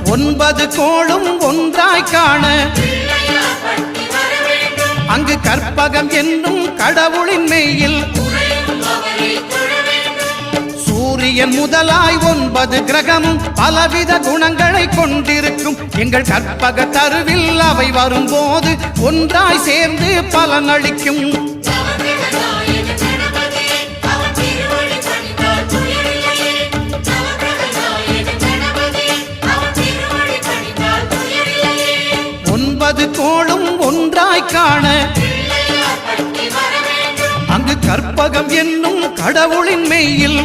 9 கோளும் ஒன்றாய் காண அங்கு கற்பகம் என்னும் கடவுளின் மெய்யில் சூரியன் முதலாய் 9 கிரகமும் பலவித குணங்களை கொண்டிருக்கும் எங்கள் கற்பக தருவில் அவை வரும்போது ஒன்றாய் சேர்ந்து பலனளிக்கும். கோளும் ஒன்றாய் காண அங்கு கற்பகம் என்னும் கடவுளின் மெய்யில்